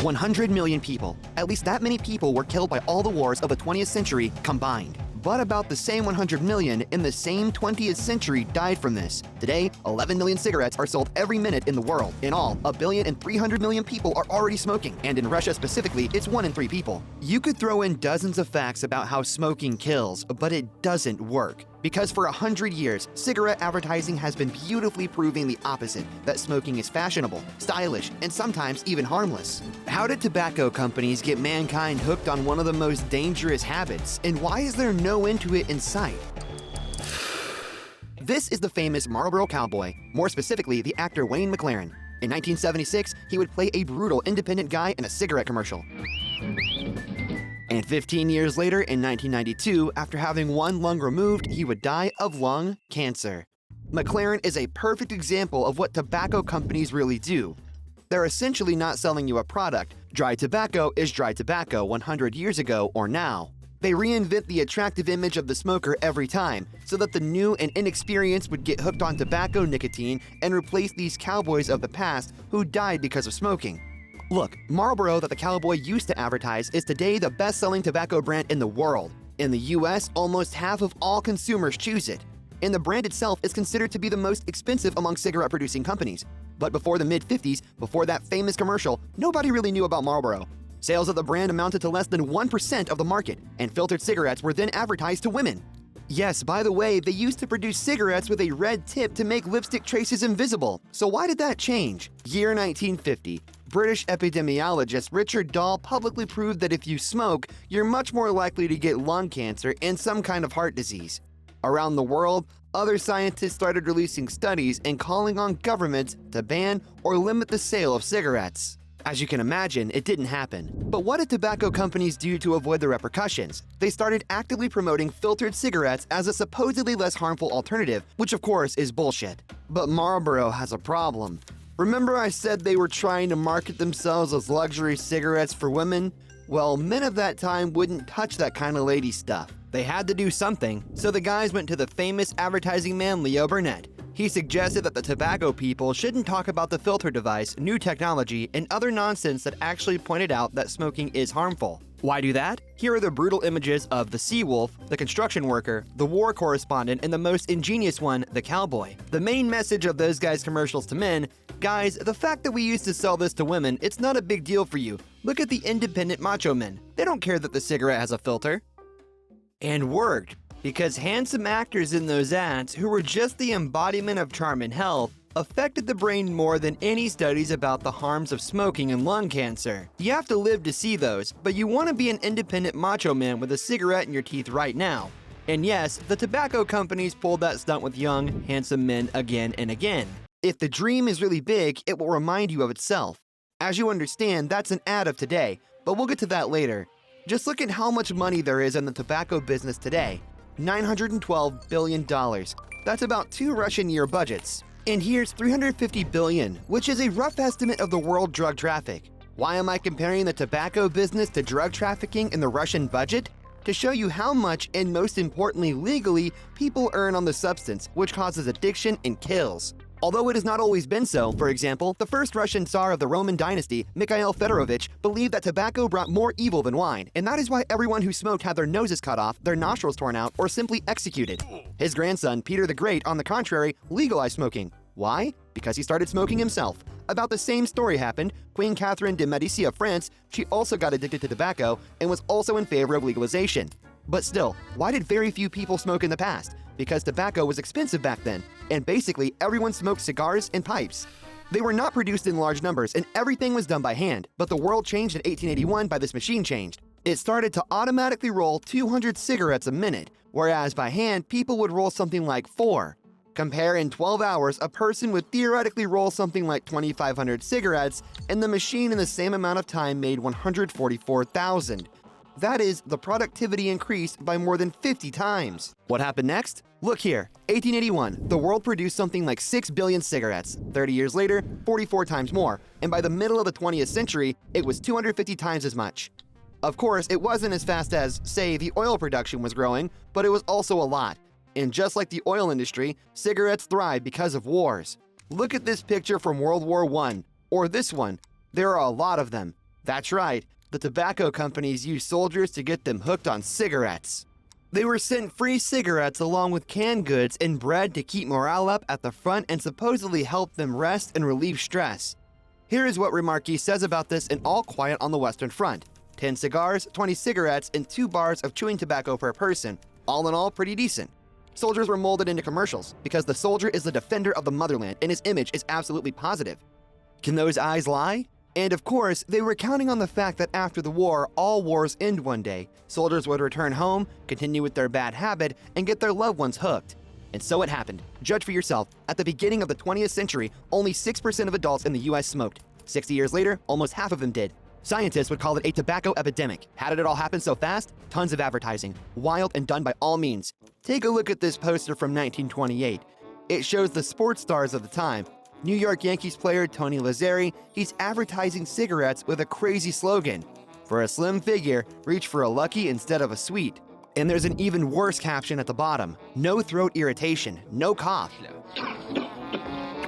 100 million people. At least that many people were killed by all the wars of the 20th century combined. But about the same 100 million in the same 20th century died from this. Today, 11 million cigarettes are sold every minute in the world. In all, 1,300,000,000 people are already smoking, and in Russia specifically, it's 1 in 3 people. You could throw in dozens of facts about how smoking kills, but it doesn't work. Because for 100 years, cigarette advertising has been beautifully proving the opposite, that smoking is fashionable, stylish, and sometimes even harmless. How did tobacco companies get mankind hooked on one of the most dangerous habits, and why is there no end to it in sight? This is the famous Marlboro cowboy, more specifically the actor Wayne McLaren. In 1976, he would play a brutal independent guy in a cigarette commercial. And 15 years later, in 1992, after having one lung removed, he would die of lung cancer. McLaren is a perfect example of what tobacco companies really do. They're essentially not selling you a product. Dry tobacco is dry tobacco 100 years ago or now. They reinvent the attractive image of the smoker every time, so that the new and inexperienced would get hooked on tobacco nicotine and replace these cowboys of the past who died because of smoking. Look, Marlboro that the cowboy used to advertise is today the best-selling tobacco brand in the world. In the US, almost half of all consumers choose it. And the brand itself is considered to be the most expensive among cigarette-producing companies. But before the mid-50s, before that famous commercial, nobody really knew about Marlboro. Sales of the brand amounted to less than 1% of the market, and filtered cigarettes were then advertised to women. Yes, by the way, they used to produce cigarettes with a red tip to make lipstick traces invisible. So why did that change? Year 1950. British epidemiologist Richard Dahl publicly proved that if you smoke, you're much more likely to get lung cancer and some kind of heart disease. Around the world, other scientists started releasing studies and calling on governments to ban or limit the sale of cigarettes. As you can imagine, it didn't happen. But what did tobacco companies do to avoid the repercussions? They started actively promoting filtered cigarettes as a supposedly less harmful alternative, which of course is bullshit. But Marlboro has a problem. Remember I said they were trying to market themselves as luxury cigarettes for women? Well, men of that time wouldn't touch that kind of lady stuff. They had to do something, so the guys went to the famous advertising man Leo Burnett. He suggested that the tobacco people shouldn't talk about the filter device, new technology, and other nonsense that actually pointed out that smoking is harmful. Why do that? Here are the brutal images of the sea wolf, the construction worker, the war correspondent, and the most ingenious one, the cowboy. The main message of those guys' commercials to men: guys, the fact that we used to sell this to women, it's not a big deal for you. Look at the independent macho men. They don't care that the cigarette has a filter. And worked, because handsome actors in those ads, who were just the embodiment of charm and health, affected the brain more than any studies about the harms of smoking and lung cancer. You have to live to see those, but you want to be an independent macho man with a cigarette in your teeth right now. And yes, the tobacco companies pulled that stunt with young, handsome men again and again. If the dream is really big, it will remind you of itself. As you understand, that's an ad of today, but we'll get to that later. Just look at how much money there is in the tobacco business today. $912 billion. That's about 2 Russian year budgets. And here's $350 billion, which is a rough estimate of the world drug traffic. Why am I comparing the tobacco business to drug trafficking in the Russian budget? To show you how much, and most importantly legally, people earn on the substance, which causes addiction and kills. Although it has not always been so, for example, the first Russian Tsar of the Roman dynasty, Mikhail Fedorovich, believed that tobacco brought more evil than wine, and that is why everyone who smoked had their noses cut off, their nostrils torn out, or simply executed. His grandson, Peter the Great, on the contrary, legalized smoking. Why? Because he started smoking himself. About the same story happened. Queen Catherine de' Medici of France, she also got addicted to tobacco and was also in favor of legalization. But still, why did very few people smoke in the past? Because tobacco was expensive back then, and basically everyone smoked cigars and pipes. They were not produced in large numbers, and everything was done by hand, but the world changed in 1881 by this machine changed. It started to automatically roll 200 cigarettes a minute, whereas by hand, people would roll something like 4. Compare in 12 hours, a person would theoretically roll something like 2,500 cigarettes, and the machine in the same amount of time made 144,000. That is, the productivity increased by more than 50 times. What happened next? Look here, 1881, the world produced something like 6 billion cigarettes. 30 years later, 44 times more, and by the middle of the 20th century, it was 250 times as much. Of course, it wasn't as fast as, say, the oil production was growing, but it was also a lot. And just like the oil industry, cigarettes thrive because of wars. Look at this picture from World War I, or this one. There are a lot of them. That's right, the tobacco companies used soldiers to get them hooked on cigarettes. They were sent free cigarettes along with canned goods and bread to keep morale up at the front and supposedly help them rest and relieve stress. Here is what Remarque says about this in All Quiet on the Western Front. 10 cigars, 20 cigarettes, and 2 bars of chewing tobacco per person. All in all, pretty decent. Soldiers were molded into commercials because the soldier is the defender of the motherland and his image is absolutely positive. Can those eyes lie? And of course, they were counting on the fact that after the war, all wars end one day. Soldiers would return home, continue with their bad habit, and get their loved ones hooked. And so it happened. Judge for yourself. At the beginning of the 20th century, only 6% of adults in the US smoked. 60 years later, almost half of them did. Scientists would call it a tobacco epidemic. How did it all happen so fast? Tons of advertising. Wild and done by all means. Take a look at this poster from 1928. It shows the sports stars of the time. New York Yankees player Tony Lazzeri, he's advertising cigarettes with a crazy slogan. For a slim figure, reach for a lucky instead of a sweet. And there's an even worse caption at the bottom. No throat irritation, no cough.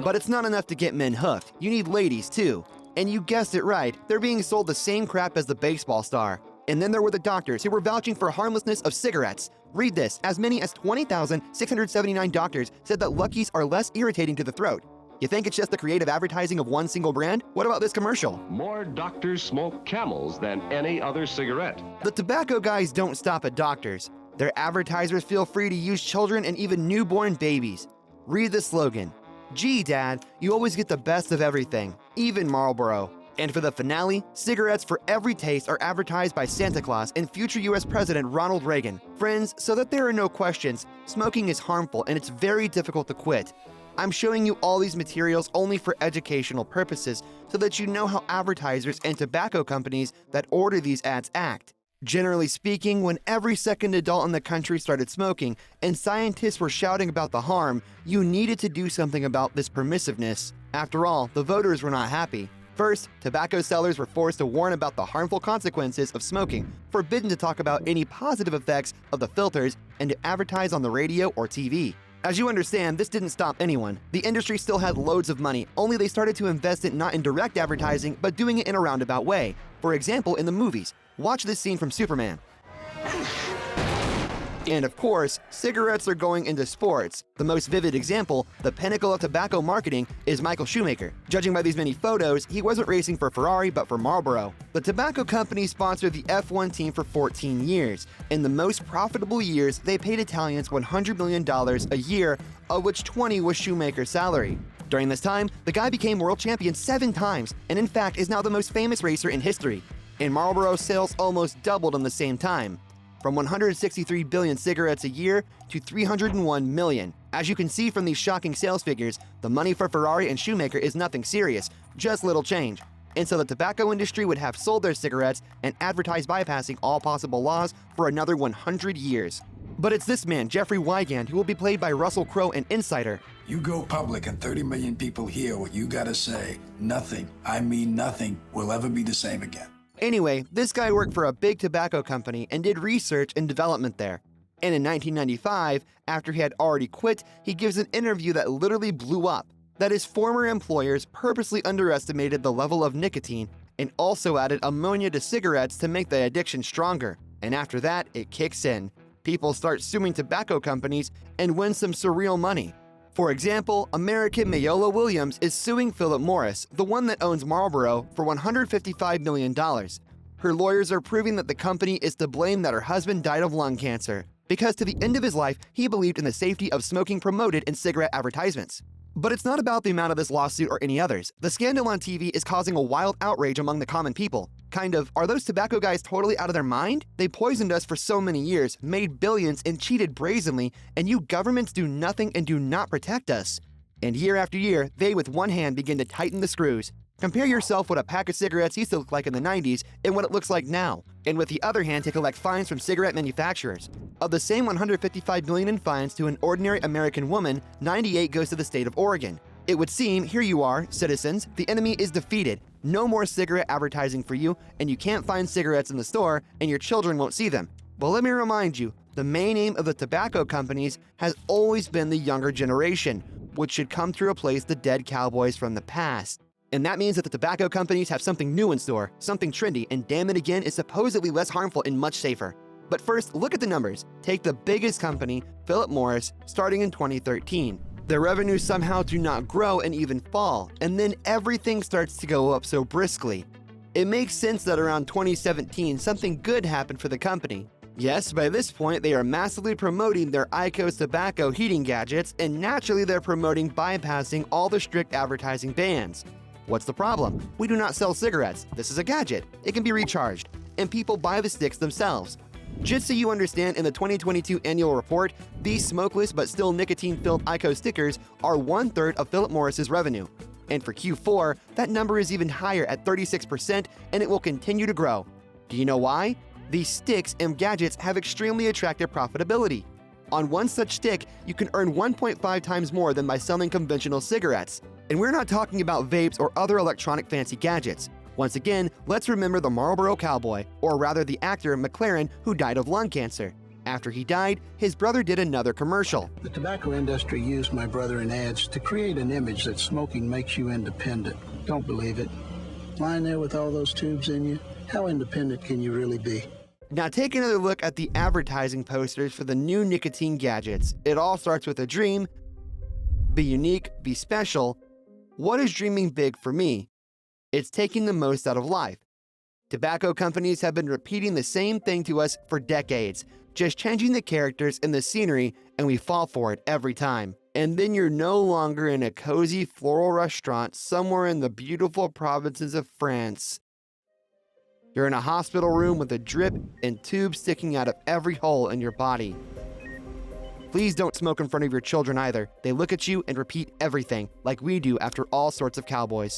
But it's not enough to get men hooked. You need ladies too. And you guessed it right, they're being sold the same crap as the baseball star. And then there were the doctors who were vouching for harmlessness of cigarettes. Read this, as many as 20,679 doctors said that Luckies are less irritating to the throat. You think it's just the creative advertising of one single brand? What about this commercial? More doctors smoke Camels than any other cigarette. The tobacco guys don't stop at doctors. Their advertisers feel free to use children and even newborn babies. Read the slogan. Gee, Dad, you always get the best of everything, even Marlboro. And for the finale, cigarettes for every taste are advertised by Santa Claus and future US President Ronald Reagan. Friends, so that there are no questions, smoking is harmful and it's very difficult to quit. I'm showing you all these materials only for educational purposes so that you know how advertisers and tobacco companies that order these ads act. Generally speaking, when every second adult in the country started smoking and scientists were shouting about the harm, you needed to do something about this permissiveness. After all, the voters were not happy. First, tobacco sellers were forced to warn about the harmful consequences of smoking, forbidden to talk about any positive effects of the filters, and to advertise on the radio or TV. As you understand, this didn't stop anyone. The industry still had loads of money, only they started to invest it not in direct advertising, but doing it in a roundabout way. For example, in the movies. Watch this scene from Superman. And of course, cigarettes are going into sports. The most vivid example, the pinnacle of tobacco marketing, is Michael Schumacher. Judging by these many photos, he wasn't racing for Ferrari, but for Marlboro. The tobacco company sponsored the F1 team for 14 years. In the most profitable years, they paid Italians $100 million a year, of which 20 was Schumacher's salary. During this time, the guy became world champion 7 times, and in fact is now the most famous racer in history. And Marlboro sales almost doubled in the same time, from 163 billion cigarettes a year to 301 million. As you can see from these shocking sales figures, the money for Ferrari and Schumacher is nothing serious, just little change. And so the tobacco industry would have sold their cigarettes and advertised bypassing all possible laws for another 100 years. But it's this man, Jeffrey Wigand, who will be played by Russell Crowe in Insider. You go public and 30 million people hear what you gotta say. Nothing, I mean nothing, will ever be the same again. Anyway, this guy worked for a big tobacco company and did research and development there. And in 1995, after he had already quit, he gives an interview that literally blew up. That his former employers purposely underestimated the level of nicotine and also added ammonia to cigarettes to make the addiction stronger. And after that, it kicks in. People start suing tobacco companies and win some surreal money. For example, American Mayola Williams is suing Philip Morris, the one that owns Marlboro, for $155 million. Her lawyers are proving that the company is to blame that her husband died of lung cancer, because to the end of his life, he believed in the safety of smoking promoted in cigarette advertisements. But it's not about the amount of this lawsuit or any others. The scandal on TV is causing a wild outrage among the common people. Kind of, are those tobacco guys totally out of their mind? They poisoned us for so many years, made billions, and cheated brazenly, and you governments do nothing and do not protect us. And year after year, they with one hand begin to tighten the screws. Compare yourself what a pack of cigarettes used to look like in the 90s and what it looks like now, and with the other hand to collect fines from cigarette manufacturers. Of the same $155 million in fines to an ordinary American woman, 98 goes to the state of Oregon. It would seem, here you are, citizens, the enemy is defeated. No more cigarette advertising for you, and you can't find cigarettes in the store, and your children won't see them. But let me remind you, the main aim of the tobacco companies has always been the younger generation, which should come to replace the dead cowboys from the past. And that means that the tobacco companies have something new in store, something trendy, and damn it again, is supposedly less harmful and much safer. But first, look at the numbers. Take the biggest company, Philip Morris, starting in 2013. Their revenues somehow do not grow and even fall, and then everything starts to go up so briskly. It makes sense that around 2017, something good happened for the company. Yes, by this point, they are massively promoting their IQOS tobacco heating gadgets, and naturally they're promoting bypassing all the strict advertising bans. What's the problem? We do not sell cigarettes. This is a gadget. It can be recharged, and people buy the sticks themselves. Just so you understand, in the 2022 annual report, these smokeless but still nicotine-filled IQOS stickers are 1/3 of Philip Morris's revenue. And for Q4, that number is even higher at 36%, and it will continue to grow. Do you know why? These sticks and gadgets have extremely attractive profitability. On one such stick, you can earn 1.5 times more than by selling conventional cigarettes. And we're not talking about vapes or other electronic fancy gadgets. Once again, let's remember the Marlboro cowboy, or rather the actor McLaren, who died of lung cancer. After he died, his brother did another commercial. The tobacco industry used my brother in ads to create an image that smoking makes you independent. Don't believe it. Lying there with all those tubes in you, how independent can you really be? Now take another look at the advertising posters for the new nicotine gadgets. It all starts with a dream. Be unique, be special. What is dreaming big for me? It's taking the most out of life. Tobacco companies have been repeating the same thing to us for decades, just changing the characters and the scenery, and we fall for it every time. And then you're no longer in a cozy floral restaurant somewhere in the beautiful provinces of France. You're in a hospital room with a drip and tubes sticking out of every hole in your body. Please don't smoke in front of your children either. They look at you and repeat everything, like we do after all sorts of cowboys.